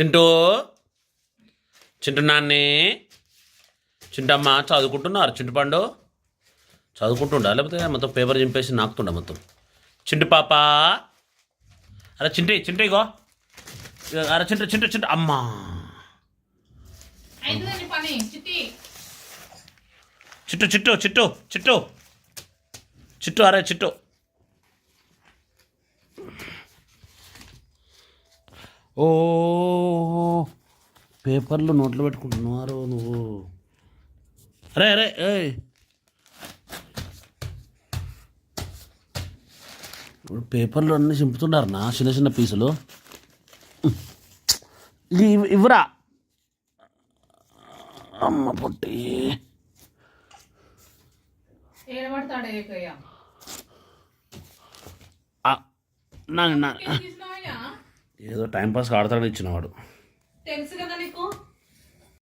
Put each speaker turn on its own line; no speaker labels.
చింటూ చింటు నాన్ని చింటమ్మ చదువుకుంటున్నారు చింటు పండు చదువుకుంటుండా లేకపోతే మొత్తం పేపర్ చింపేసి నాకుతుండా మొత్తం చింటు పాప అరే చింటి చింటి ఇగో అరే చింటు చింటు చింటు అమ్మా చిట్టు చిట్టు చిట్టు చిట్టు చిట్టు అరే చిట్టు ఓ పేపర్లు నోట్లో పెట్టుకుంటున్నారు నువ్వు అరే అరే ఏయ్ ఇప్పుడు పేపర్లు అన్నీ చింపుతున్నారు నా చిన్న చిన్న పీసులు ఇవ్వరా అమ్మ పొట్టి ఏదో టైంపాస్ ఆడతాడని ఇచ్చినవాడు
తెలుసు కదా నీకు.